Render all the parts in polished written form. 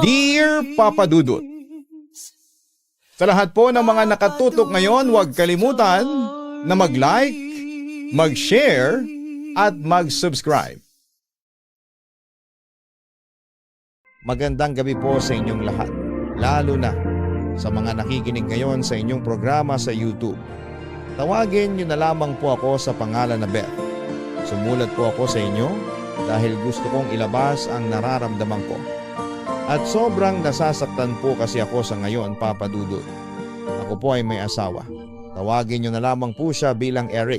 Dear Papa Dudut, sa lahat po ng mga nakatutok ngayon, huwag kalimutan na mag-like, mag-share, at mag-subscribe. Magandang gabi po sa inyong lahat, lalo na sa mga nakikinig ngayon sa inyong programa sa YouTube. Tawagin niyo na lamang po ako sa pangalan na Beth. Sumulat po ako sa inyo dahil gusto kong ilabas ang nararamdaman ko. At sobrang nasasaktan po kasi ako sa ngayon, Papa Dudut. Ako po ay may asawa. Tawagin niyo na lamang po siya bilang Eric.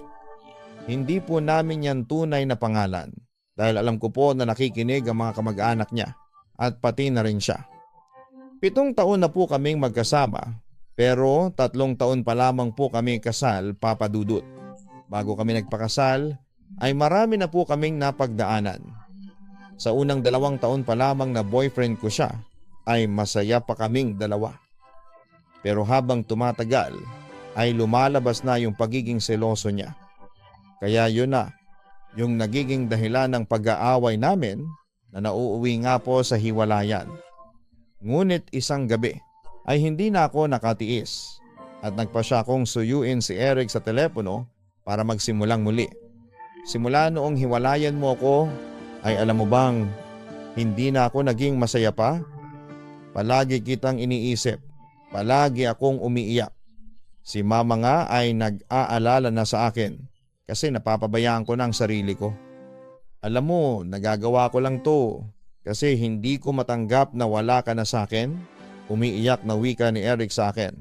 Hindi po namin yan tunay na pangalan dahil alam ko po na nakikinig ang mga kamag-anak niya at pati na rin siya. 7 taon na po kaming magkasama pero 3 taon pa lamang po kami kasal, Papa Dudut. Bago kami nagpakasal ay marami na po kaming napagdaanan. Sa unang 2 taon pa lamang na boyfriend ko siya ay masaya pa kaming dalawa. Pero habang tumatagal ay lumalabas na yung pagiging seloso niya. Kaya yun na yung nagiging dahilan ng pag-aaway namin na nauuwi nga po sa hiwalayan. Ngunit isang gabi ay hindi na ako nakatiis at nagpa siya akong suyuin si Eric sa telepono para magsimulang muli. Simula noong hiwalayan mo ako ay alam mo bang hindi na ako naging masaya pa? Palagi kitang iniisip, palagi akong umiiyak. Si mama nga ay nag-aalala na sa akin kasi napapabayaan ko ng sarili ko. Alam mo, nagagawa ko lang to kasi hindi ko matanggap na wala ka na sa akin. Umiiyak na wika ni Eric sa akin.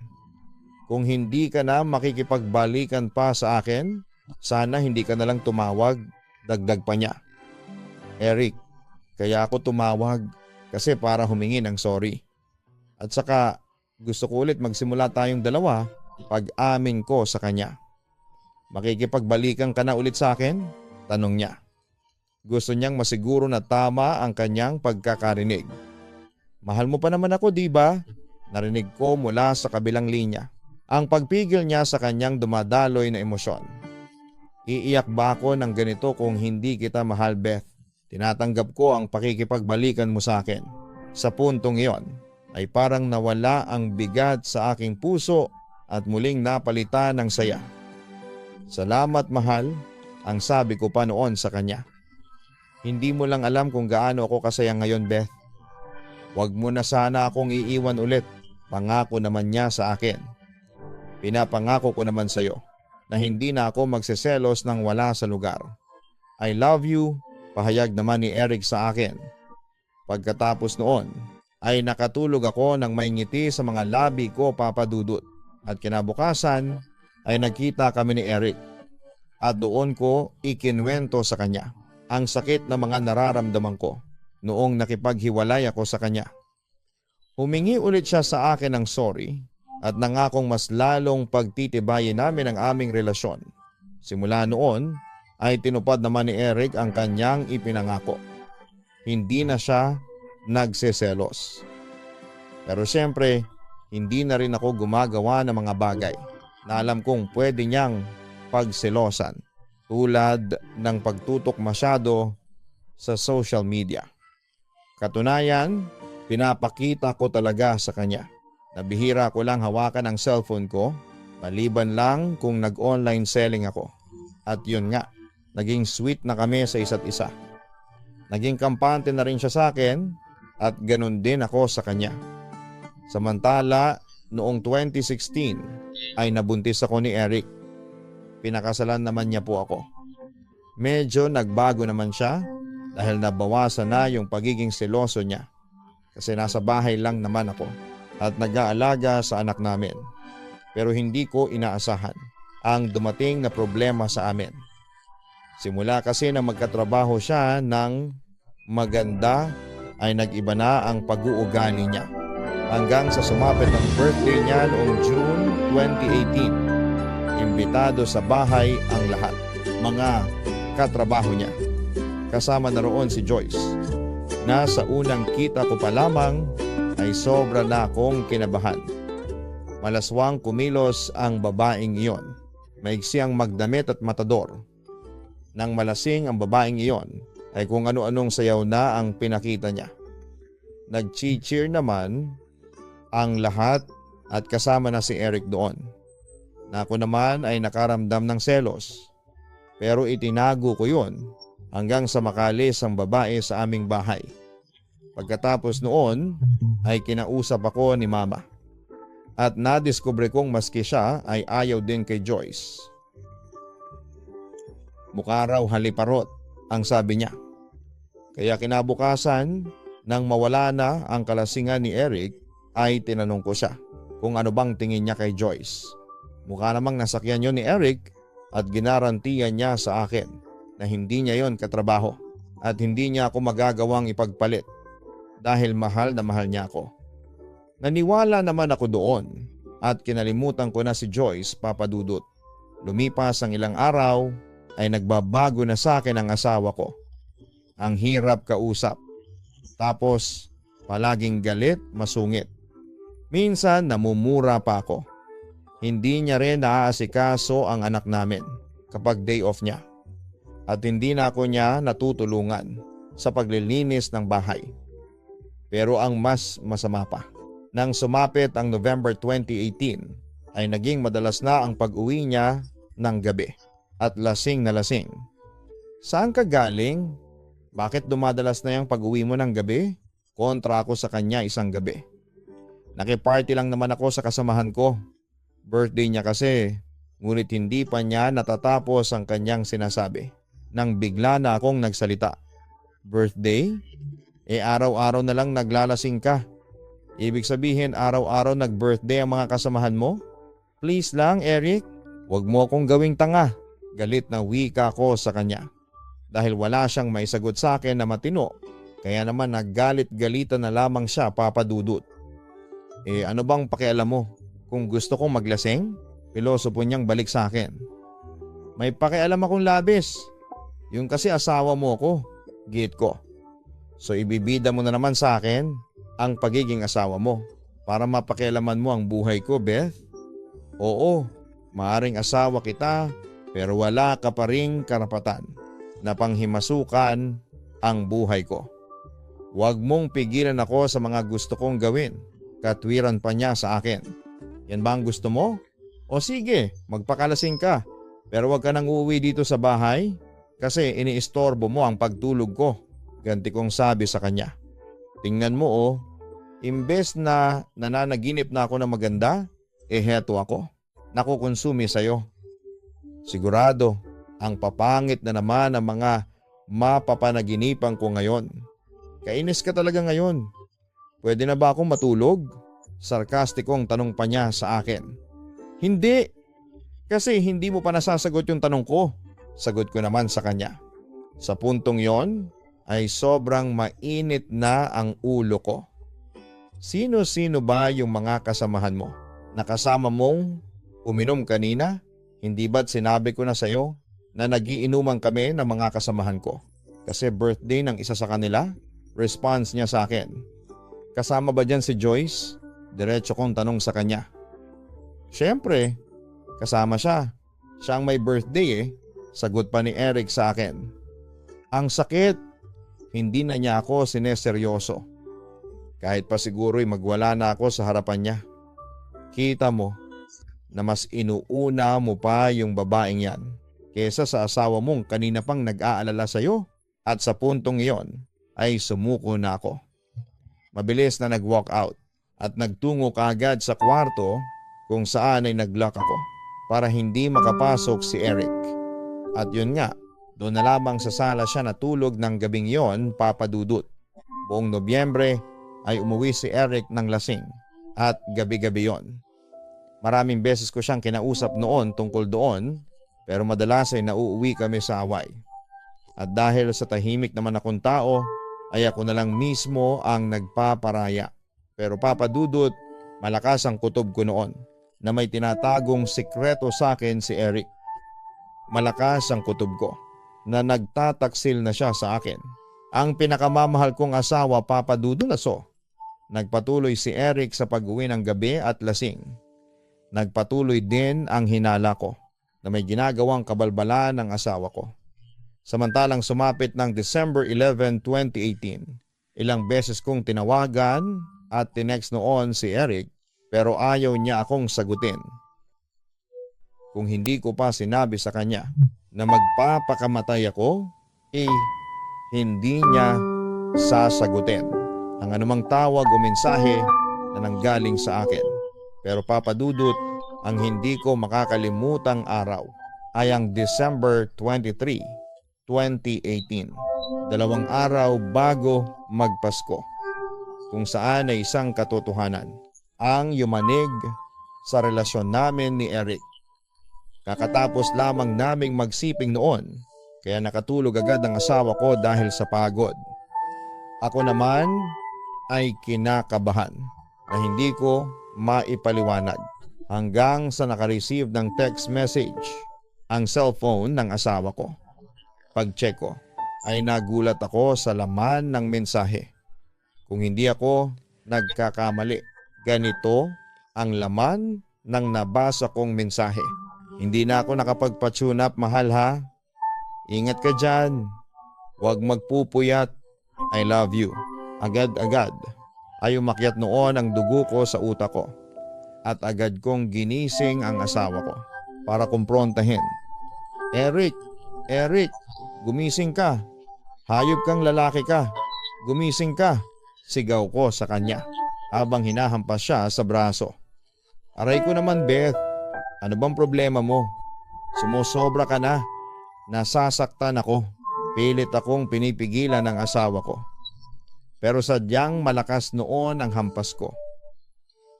Kung hindi ka na makikipagbalikan pa sa akin, sana hindi ka na lang tumawag, dagdag pa niya. Eric, kaya ako tumawag kasi para humingi ng sorry. At saka gusto ko ulit magsimula tayong dalawa pag-amin ko sa kanya. Makikipagbalikan ka na ulit sa akin? Tanong niya. Gusto niyang masiguro na tama ang kanyang pagkakarinig. Mahal mo pa naman ako, di ba? Narinig ko mula sa kabilang linya. Ang pagpigil niya sa kanyang dumadaloy na emosyon. Iiyak ba ako ng ganito kung hindi kita mahal, Beth? Tinatanggap ko ang pakikipagbalikan mo sa akin. Sa puntong iyon ay parang nawala ang bigat sa aking puso at muling napalitan ng saya. Salamat mahal, ang sabi ko pa noon sa kanya. Hindi mo lang alam kung gaano ako kasaya ngayon, Beth. Huwag mo na sana akong iiwan ulit, pangako naman niya sa akin. Pinapangako ko naman sa iyo na hindi na ako magseselos nang wala sa lugar. I love you. Pahayag naman ni Eric sa akin. Pagkatapos noon ay nakatulog ako ng may ngiti sa mga labi ko, Papa Dudut. At kinabukasan ay nagkita kami ni Eric. At doon ko ikinwento sa kanya ang sakit na mga nararamdaman ko noong nakipaghiwalay ako sa kanya. Humingi ulit siya sa akin ng sorry at nangakong mas lalong pagtitibayin namin ang aming relasyon. Simula noon ay tinupad naman ni Eric ang kanyang ipinangako. Hindi na siya nagseselos. Pero siyempre, hindi na rin ako gumagawa ng mga bagay na alam kong pwede niyang pagselosan, tulad ng pagtutok masyado sa social media. Katunayan, pinapakita ko talaga sa kanya na bihira ko lang hawakan ang cellphone ko, maliban lang kung nag-online selling ako. At yun nga, naging sweet na kami sa isa't isa. Naging kampante na rin siya sa akin at ganun din ako sa kanya. Samantala, noong 2016 ay nabuntis ako ni Eric. Pinakasalan naman niya po ako. Medyo nagbago naman siya dahil nabawasan na yung pagiging seloso niya. Kasi nasa bahay lang naman ako at nag-aalaga sa anak namin. Pero hindi ko inaasahan ang dumating na problema sa amin. Simula kasi na magkatrabaho siya ng maganda ay nag-iba na ang pag-uugali niya. Hanggang sa sumapit ang birthday niya noong June 2018. Imbitado sa bahay ang lahat, mga katrabaho niya. Kasama na roon si Joyce. Na sa unang kita ko pa lamang ay sobra na akong kinabahan. Malaswang kumilos ang babaeng iyon. Maigsi ang magdamit at matador. Nang malasing ang babaeng iyon ay kung ano-anong sayaw na ang pinakita niya. Nag-cheer naman ang lahat at kasama na si Eric doon. Na ako naman ay nakaramdam ng selos. Pero itinago ko yun hanggang sa makalis ang babae sa aming bahay. Pagkatapos noon ay kinausap ako ni Mama. At nadiskubre kong maski siya ay ayaw din kay Joyce. Mukha raw haliparot ang sabi niya. Kaya kinabukasan nang mawala na ang kalasingan ni Eric ay tinanong ko siya kung ano bang tingin niya kay Joyce. Mukha namang nasakyan yon ni Eric at ginarantiyan niya sa akin na hindi niya yon katrabaho at hindi niya ako magagawang ipagpalit dahil mahal na mahal niya ako. Naniwala naman ako doon at kinalimutan ko na si Joyce, Papa Dudut. Lumipas ang ilang araw ay nagbabago na sa akin ang asawa ko. Ang hirap kausap. Tapos palaging galit, masungit. Minsan namumura pa ako. Hindi niya rin naaasikaso ang anak namin kapag day off niya. At hindi na ako niya natutulungan sa paglilinis ng bahay. Pero ang mas masama pa, nang sumapit ang November 2018 ay naging madalas na ang pag-uwi niya ng gabi at lasing na lasing. Saan ka galing? Bakit dumadalas na yung pag-uwi mo ng gabi? Kontra ako sa kanya isang gabi. Nakiparty lang naman ako sa kasamahan ko. Birthday niya kasi, ngunit hindi pa niya natatapos ang kanyang sinasabi. Nang bigla na akong nagsalita. Birthday? Araw-araw na lang naglalasing ka. Ibig sabihin araw-araw nag-birthday ang mga kasamahan mo? Please lang Eric, huwag mo akong gawing tanga. Galit na wika ko sa kanya. Dahil wala siyang maisagot sa akin na matino, kaya naman naggalit-galitan na lamang siya, Papa Dudut. Ano bang pakialam mo? Kung gusto kong maglasing? Pilosopo niyang balik sa akin. May pakialam akong labis. Yung kasi asawa mo ko, git ko. So ibibida mo na naman sa akin ang pagiging asawa mo para mapakialaman mo ang buhay ko, Beth? Oo, maaring asawa kita pero wala ka pa ring karapatan na panghimasukan ang buhay ko. Huwag mong pigilan ako sa mga gusto kong gawin. Katwiran pa niya sa akin. Yan ba ang gusto mo? O sige, magpakalasing ka. Pero huwag ka nang uuwi dito sa bahay kasi iniistorbo mo ang pagtulog ko. Ganti kong sabi sa kanya. Tingnan mo oh, imbes na nananaginip na ako ng maganda, heto ako. Nakukonsumi sa'yo. Sigurado, ang papangit na naman ang mga mapapanaginipan ko ngayon. Kainis ka talaga ngayon. Pwede na ba akong matulog? Sarkastikong tanong pa niya sa akin. Hindi. Kasi hindi mo pa nasasagot yung tanong ko. Sagot ko naman sa kanya. Sa puntong yon ay sobrang mainit na ang ulo ko. Sino-sino ba yung mga kasamahan mo? Nakasama mong uminom kanina? Hindi ba't sinabi ko na sa'yo na nagiinuman kami ng mga kasamahan ko? Kasi birthday ng isa sa kanila? Response niya sa akin. Kasama ba dyan si Joyce? Diretso kong tanong sa kanya. Siyempre, kasama siya. Siya ang may birthday eh. Sagot pa ni Eric sa akin. Ang sakit. Hindi na niya ako sineseryoso. Kahit pa siguro'y magwala na ako sa harapan niya. Kita mo na mas inuuna mo pa yung babaeng yan kesa sa asawa mong kanina pang nag-aalala sa'yo. At sa puntong iyon ay sumuko na ako. Mabilis na nag-walk out at nagtungo kaagad sa kwarto kung saan ay nag-lock ako para hindi makapasok si Eric. At yun nga, doon na lamang sa sala siya natulog ng gabing yon, Papa Dudut. Buong Nobyembre ay umuwi si Eric ng lasing at gabi-gabi yon. Maraming beses ko siyang kinausap noon tungkol doon pero madalas ay nauuwi kami sa away. At dahil sa tahimik naman akong tao ay ako na lang mismo ang nagpaparaya. Pero Papa Dudut, malakas ang kutob ko noon na may tinatagong sikreto sa akin si Eric. Malakas ang kutob ko na nagtataksil na siya sa akin. Ang pinakamamahal kong asawa, Papa Dudut aso. Nagpatuloy si Eric sa pag-uwi ng gabi at lasing. Nagpatuloy din ang hinala ko na may ginagawang kabalbalan ng asawa ko. Samantalang sumapit ng December 11, 2018 Ilang beses kong tinawagan at tinext noon si Eric pero ayaw niya akong sagutin. Kung hindi ko pa sinabi sa kanya na magpapakamatay ako, hindi niya sasagutin ang anumang tawag o mensahe na nanggaling sa akin. Pero Papa Dudut, ang hindi ko makakalimutang araw ay ang December 23, 2018. 2 araw bago magpasko, kung saan ay isang katotohanan ang yumanig sa relasyon namin ni Eric. Kakatapos lamang naming magsiping noon, kaya nakatulog agad ang asawa ko dahil sa pagod. Ako naman ay kinakabahan na hindi ko maipaliwanag hanggang sa nakareceive ng text message ang cellphone ng asawa ko. Pag-check ko ay nagulat ako sa laman ng mensahe. Kung hindi ako nagkakamali, ganito ang laman ng nabasa kong mensahe. Hindi na ako nakapagpa-tune up, mahal ha. Ingat ka dyan. Huwag magpupuyat. I love you. Agad-agad ay umakyat noon ang dugo ko sa utak ko. At agad kong ginising ang asawa ko para kumprontahin. Eric, gumising ka. Hayop kang lalaki ka. Gumising ka. Sigaw ko sa kanya habang hinahampas siya sa braso. Aray ko naman, Beth. Ano bang problema mo? Sumusobra ka na. Nasasaktan ako. Pilit akong pinipigilan ng asawa ko. Pero sadyang malakas noon ang hampas ko.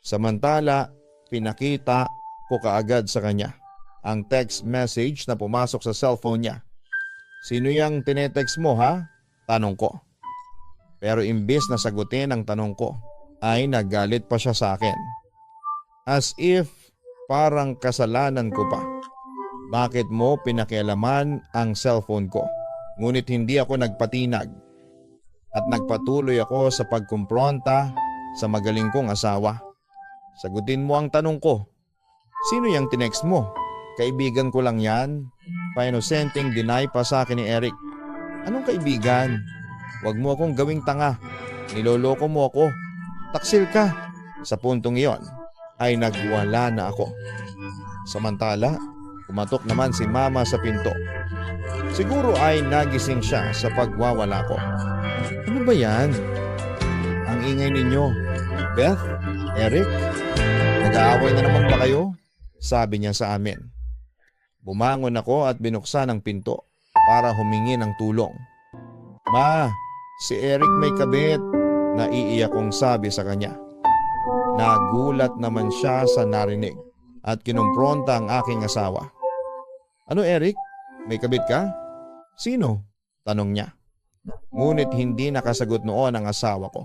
Samantala, pinakita ko kaagad sa kanya ang text message na pumasok sa cellphone niya. Sino yang tinetext mo ha? Tanong ko. Pero imbis na sagutin ang tanong ko, ay nagalit pa siya sa akin. As if parang kasalanan ko pa. Bakit mo pinakialaman ang cellphone ko? Ngunit hindi ako nagpatinag at nagpatuloy ako sa pagkumpronta sa magaling kong asawa. Sagutin mo ang tanong ko. Sino yang tinext mo? Kaibigan ko lang yan. Pa-inosenteng deny pa sa akin ni Eric. Anong kaibigan? Huwag mo akong gawing tanga. Niloloko mo ako. Taksil ka. Sa puntong iyon ay nagwala na ako. Samantala, kumatok naman si Mama sa pinto. Siguro ay nagising siya sa pagwawala ko. Ano ba yan? Ang ingay ninyo. Beth? Eric? Nag-aaway na naman ba kayo? Sabi niya sa amin. Bumangon ako at binuksan ang pinto para humingi ng tulong. Ma, si Eric may kabit. Naiiyak kong sabi sa kanya. Nagulat naman siya sa narinig at kinumpronta ang aking asawa. Ano Eric? May kabit ka? Sino? Tanong niya. Ngunit hindi nakasagot noon ang asawa ko.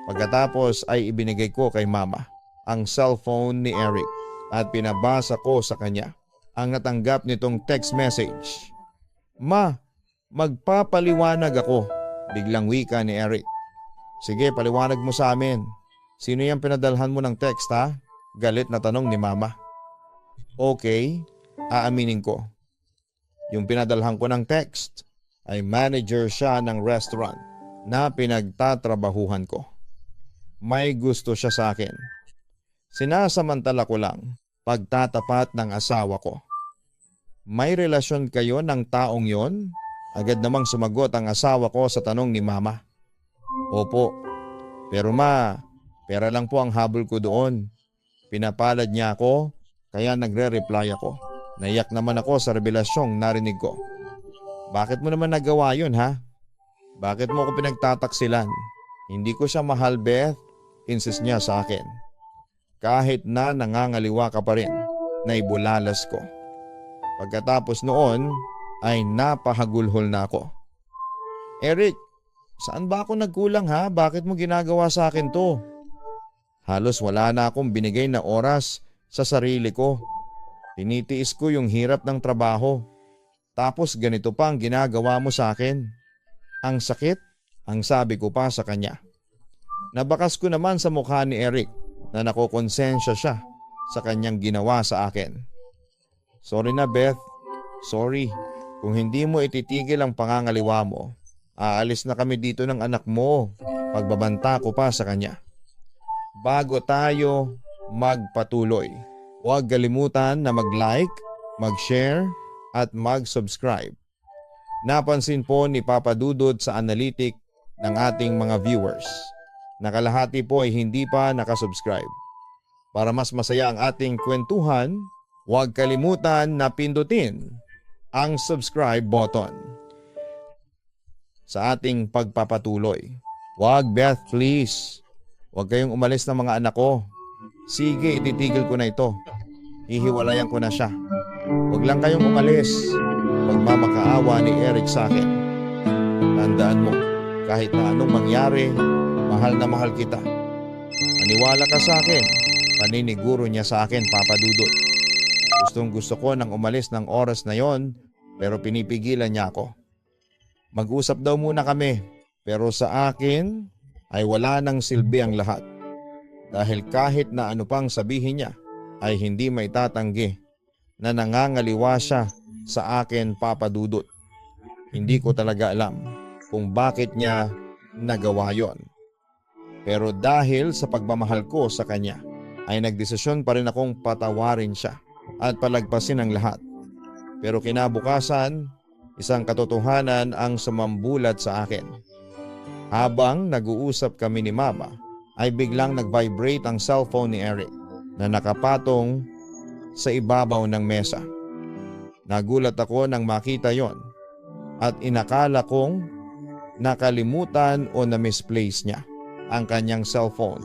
Pagkatapos ay ibinigay ko kay Mama ang cellphone ni Eric at pinabasa ko sa kanya ang natanggap nitong text message. Ma, magpapaliwanag ako. Biglang wika ni Eric. Sige, paliwanag mo sa amin. Sino yung pinadalhan mo ng text ha? Galit na tanong ni Mama. Okay, aaminin ko. Yung pinadalhan ko ng text ay manager siya ng restaurant na pinagtatrabahuhan ko. May gusto siya sa akin. Sinasamantala ko lang pagtatapat ng asawa ko. May relasyon kayo ng taong yon? Agad namang sumagot ang asawa ko sa tanong ni Mama. Opo, pero ma, pera lang po ang habol ko doon. Pinapalad niya ako, kaya nagre-reply ako. Naiyak naman ako sa revelasyong narinig ko. Bakit mo naman nagawa yun ha? Bakit mo ako pinagtataksilan? Hindi ko siya mahal, Beth, insist niya sa akin. Kahit na nangangaliwa ka pa rin, naibulalas ko. Pagkatapos noon ay napahagulhol na ako. Eric, saan ba ako nagkulang ha? Bakit mo ginagawa sa akin to? Halos wala na akong binigay na oras sa sarili ko. Tinitiis ko yung hirap ng trabaho. Tapos ganito pa ang ginagawa mo sa akin. Ang sakit, ang sabi ko pa sa kanya. Nabakas ko naman sa mukha ni Eric na nakokonsensya siya sa kanyang ginawa sa akin. Sorry na Beth, sorry. Kung hindi mo ititigil ang pangangaliwa mo, Aalis na kami dito ng anak mo. Pagbabanta ko pa sa kanya. Bago tayo magpatuloy, huwag kalimutan na mag-like, mag-share at mag-subscribe. Napansin po ni Papa Dudut sa analytic ng ating mga viewers na kalahati po ay hindi pa nakasubscribe. Para mas masaya ang ating kwentuhan, huwag kalimutan na pindutin ang subscribe button. Sa ating pagpapatuloy, huwag Beth please, huwag kayong umalis ng mga anak ko. Sige, ititigil ko na ito. Hihiwalayan ko na siya. Huwag lang kayong umalis. Pagmamakaawa ni Eric sa akin. Tandaan mo, kahit na anong mangyari, mahal na mahal kita. Maniwala ka sa akin. Paniniguro niya sa akin, Papa Dudut. Gustong gusto ko nang umalis ng oras na yon, pero pinipigilan niya ako. Mag-usap daw muna kami, pero sa akin ay wala nang silbi ang lahat. Dahil kahit na ano pang sabihin niya, ay hindi maitatanggi na nangangaliwa siya sa akin, Papa Dudut. Hindi ko talaga alam kung bakit niya nagawa yon. Pero dahil sa pagmamahal ko sa kanya, ay nagdesisyon pa rin akong patawarin siya at palagpasin ang lahat. Pero kinabukasan, isang katotohanan ang sumambulat sa akin. Habang nag-uusap kami ni Mama, ay biglang nag-vibrate ang cellphone ni Eric na nakapatong sa ibabaw ng mesa. Nagulat ako nang makita yon at inakala kong nakalimutan o na-misplace niya ang kanyang cellphone.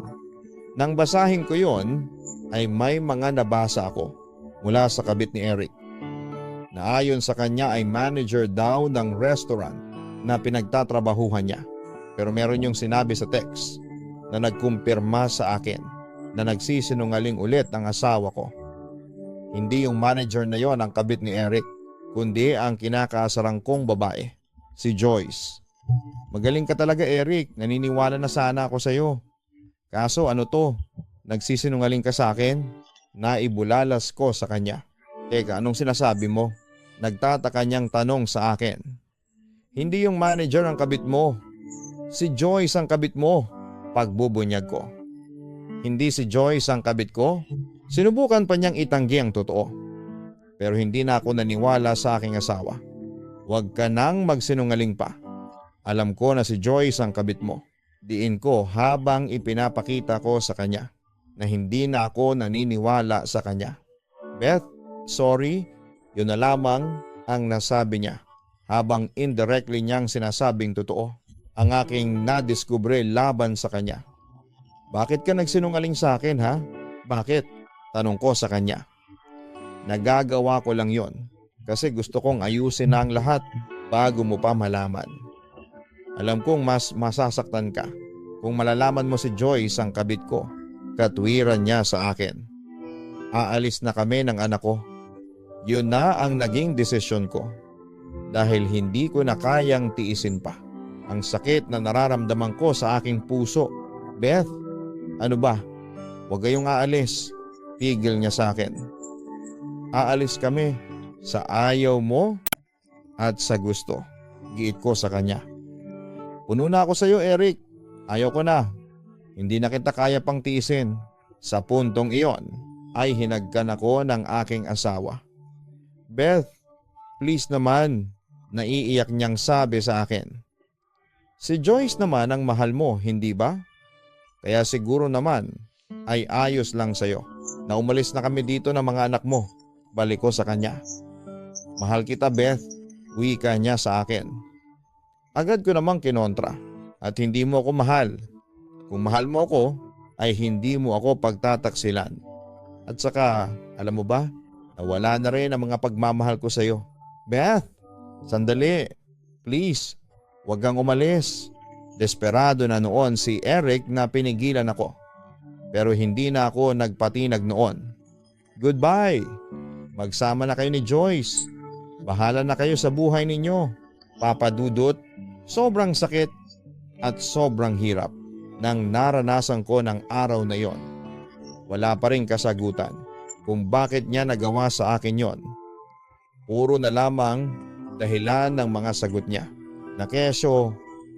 Nang basahin ko yon ay may mga nabasa ako mula sa kabit ni Eric na ayon sa kanya ay manager daw ng restaurant na pinagtatrabahuhan niya. Pero meron yung sinabi sa text na nagkumpirma sa akin na nagsisinungaling ulit ang asawa ko. Hindi yung manager na yon ang kabit ni Eric, kundi ang kinakasarang kong babae, si Joyce. Magaling ka talaga, Eric, naniniwala na sana ako sa iyo. Kaso ano to, nagsisinungaling ka sa akin? Naibulalas ko sa kanya. Teka, anong sinasabi mo? Nagtataka niyang tanong sa akin. Hindi yung manager ang kabit mo. Si Joyce ang kabit mo. Pagbubunyag ko. Hindi si Joyce ang kabit ko? Sinubukan pa niyang itanggi ang totoo. Pero hindi na ako naniwala sa aking asawa. Huwag ka nang magsinungaling pa. Alam ko na si Joyce ang kabit mo. Diin ko habang ipinapakita ko sa kanya na hindi na ako naniniwala sa kanya. Beth, sorry, yun na lamang ang nasabi niya habang indirectly niyang sinasabing totoo ang aking nadiskubre laban sa kanya. Bakit ka nagsinungaling sa akin, ha? Bakit? Tanong ko sa kanya. Nagagawa ko lang yon kasi gusto kong ayusin na ang lahat bago mo pa malaman. Alam kong mas masasaktan ka kung malalaman mo si Joyce ang kabit ko. Katwiran niya sa akin. Aalis na kami ng anak ko. Yun na ang naging desisyon ko. Dahil hindi ko na kayang tiisin pa ang sakit na nararamdaman ko sa aking puso. Beth, ano ba? Huwag kayong aalis. Pigil niya sa akin. Aalis kami sa ayaw mo at sa gusto. Giit ko sa kanya. Puno na ako sa iyo, Eric. Ayaw ko na. Hindi na kita kaya pang tiisin. Sa puntong iyon ay hinagkan ako ng aking asawa. Beth, please naman, naiiyak niyang sabi sa akin. Si Joyce naman ang mahal mo, hindi ba? Kaya siguro naman ay ayos lang sa'yo na umalis na kami dito ng mga anak mo. Balik ko sa kanya. Mahal kita, Beth, wika niya sa akin. Agad ko namang kinontra at hindi mo ako mahal. Kung mahal mo ako ay hindi mo ako pagtataksilan. At saka, alam mo ba, nawala na rin ang mga pagmamahal ko sa iyo. Beth, sandali, please, huwag kang umalis. Desperado na noon si Eric na pinigilan ako. Pero hindi na ako nagpatinag noon. Goodbye. Magsama na kayo ni Joyce. Bahala na kayo sa buhay ninyo. Papa Dudut, sobrang sakit at sobrang hirap nang naranasan ko ng araw na yon. Wala pa rin kasagutan kung bakit niya nagawa sa akin yon. Puro na lamang dahilan ng mga sagot niya Na kesyo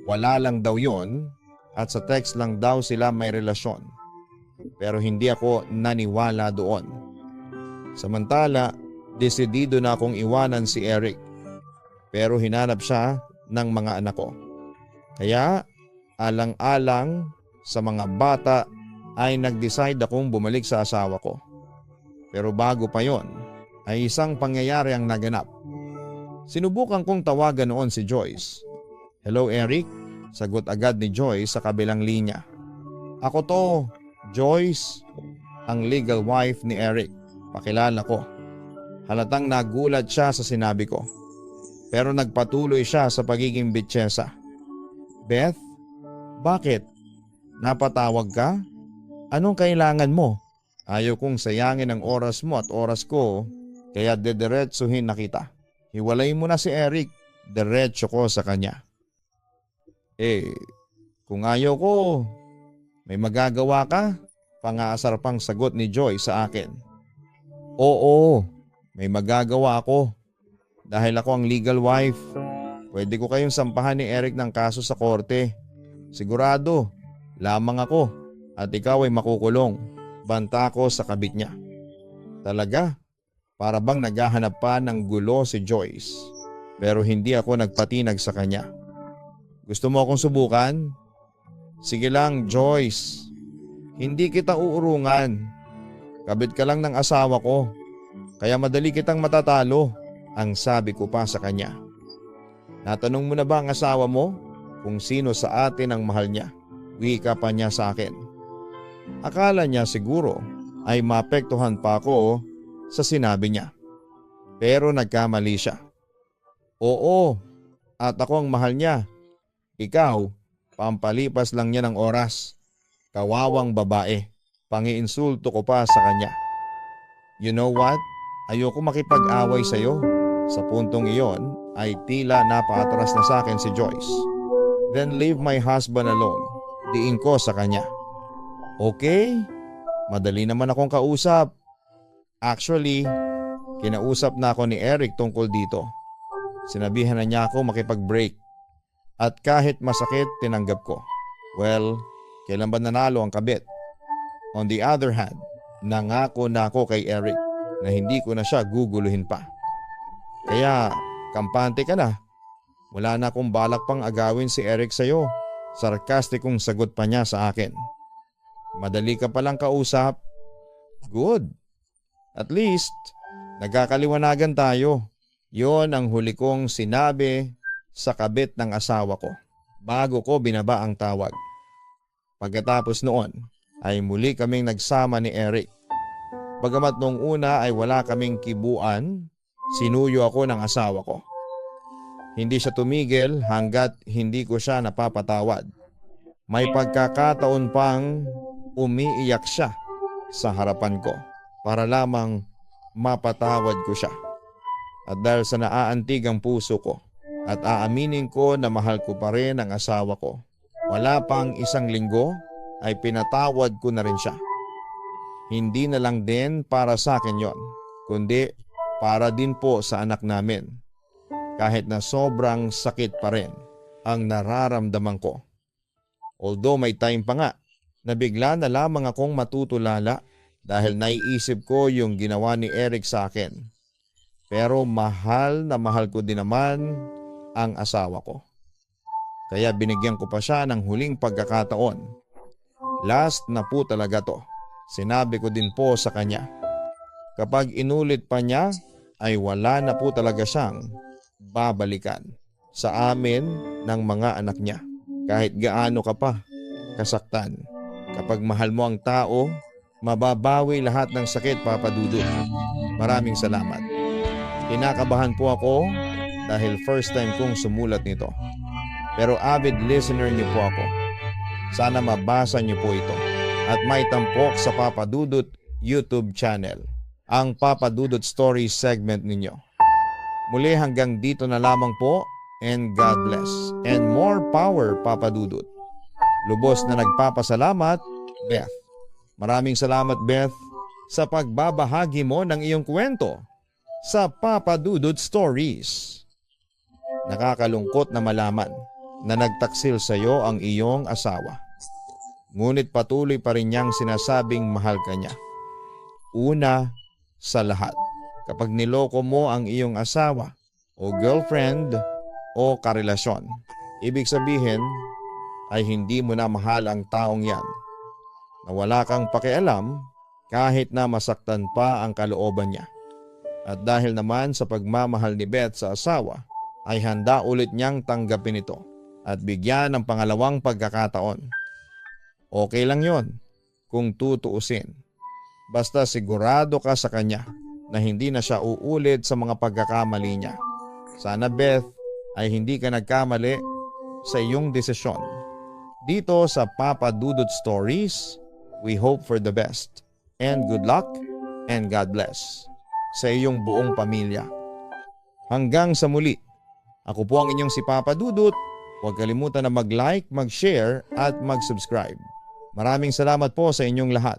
wala lang daw yon at sa text lang daw sila may relasyon. Pero hindi ako naniwala doon. Samantala, desidido na akong iwanan si Eric. Pero hinanap siya ng mga anak ko. Kaya alang-alang sa mga bata ay nag-decide akong bumalik sa asawa ko. Pero bago pa yon ay isang pangyayari ang naganap. Sinubukan kong tawagan noon si Joyce. "Hello Eric," sagot agad ni Joyce sa kabilang linya. "Ako to, Joyce, ang legal wife ni Eric. Pakilala ko." Halatang nagulat siya sa sinabi ko. Pero nagpatuloy siya sa pagiging bitsyesa. "Beth, bakit? Napatawag ka? Anong kailangan mo? Ayaw kong sayangin ang oras mo at oras ko, kaya dediretsuhin na kita. Hiwalay mo na si Eric, diretso ko sa kanya." Kung ayaw ko, may magagawa ka?" Pangaasar pang sagot ni Joy sa akin. "Oo, may magagawa ako. Dahil ako ang legal wife, pwede ko kayong sampahan ni Eric ng kaso sa korte. Sigurado, lamang ako at ikaw ay makukulong." Banta ko sa kabit niya. Talaga, para bang naghahanap pa ng gulo si Joyce. Pero hindi ako nagpatinag sa kanya. "Gusto mo akong subukan?" "Sige lang, Joyce. Hindi kita uurungan. Kabit ka lang ng asawa ko. Kaya madali kitang matatalo," ang sabi ko pa sa kanya. "Natanong mo na ba ang asawa mo kung sino sa atin ang mahal niya?" Wika pa niya sa akin. Akala niya siguro ay maapektuhan pa ako sa sinabi niya. Pero nagkamali siya. "Oo, at ako ang mahal niya. Ikaw, pampalipas lang niya ng oras. Kawawang babae." Pangiinsulto ko pa sa kanya. "You know what? Ayoko makipag-away sa iyo." Sa puntong iyon ay tila napaatras na sa akin si Joyce. "Then leave my husband alone." Diin ko sa kanya. "Okay, madali naman akong kausap. Actually, kinausap na ako ni Eric tungkol dito. Sinabihan na niya ako makipag-break. At kahit masakit, tinanggap ko. Well, kailan ba nanalo ang kabit? On the other hand, nangako na ako kay Eric na hindi ko na siya guguluhin pa. Kaya, kampante ka na. Wala na akong balak pang agawin si Eric sa'yo." Sarkastikong sagot pa niya sa akin. "Madali ka palang kausap." "Good. At least, nagkakaliwanagan tayo." Yon ang huli kong sinabi sa kabit ng asawa ko bago ko binaba ang tawag. Pagkatapos noon ay muli kaming nagsama ni Eric. Bagamat noong una ay wala kaming kibuan, sinuyo ako ng asawa ko. Hindi siya tumigil hanggat hindi ko siya napapatawad. May pagkakataon pang umiiyak siya sa harapan ko para lamang mapatawad ko siya. At dahil sa naaantig ang puso ko at aaminin ko na mahal ko pa rin ang asawa ko, wala pang isang linggo ay pinatawad ko na rin siya. Hindi na lang din para sa akin yon, kundi para din po sa anak namin. Kahit na sobrang sakit pa rin ang nararamdaman ko. Although may time pa nga na bigla na lamang akong matutulala dahil naiisip ko yung ginawa ni Eric sa akin. Pero mahal na mahal ko din naman ang asawa ko. Kaya binigyan ko pa siya ng huling pagkakataon. Last na po talaga to. Sinabi ko din po sa kanya. Kapag inulit pa niya ay wala na po talaga siyang babalikan sa amin ng mga anak niya. Kahit gaano ka pa kasaktan. Kapag mahal mo ang tao, mababawi lahat ng sakit, Papa Dudut. Maraming salamat. Kinakabahan po ako dahil first time kong sumulat nito. Pero avid listener niyo po ako. Sana mabasa niyo po ito at may tampok sa Papa Dudut YouTube channel, ang Papa Dudut Stories segment ninyo. Muli hanggang dito na lamang po, and God bless. And more power, Papa Dudut. Lubos na nagpapasalamat, Beth. Maraming salamat, Beth, sa pagbabahagi mo ng iyong kwento sa Papa Dudut Stories. Nakakalungkot na malaman na nagtaksil sa iyo ang iyong asawa. Ngunit patuloy pa rin niyang sinasabing mahal ka niya. Una sa lahat, kapag niloko mo ang iyong asawa o girlfriend o karelasyon, ibig sabihin ay hindi mo na mahal ang taong yan. Na wala kang pakialam kahit na masaktan pa ang kalooban niya. At dahil naman sa pagmamahal ni Beth sa asawa, ay handa ulit niyang tanggapin ito at bigyan ng pangalawang pagkakataon. Okay lang yon kung tutuusin. Basta sigurado ka sa kanya na hindi na siya uulit sa mga pagkakamali niya. Sana Beth ay hindi ka nagkamali sa iyong desisyon. Dito sa Papa Dudut Stories, we hope for the best and good luck and God bless sa iyong buong pamilya. Hanggang sa muli, ako po ang inyong si Papa Dudut. Huwag kalimutan na mag-like, mag-share at mag-subscribe. Maraming salamat po sa inyong lahat.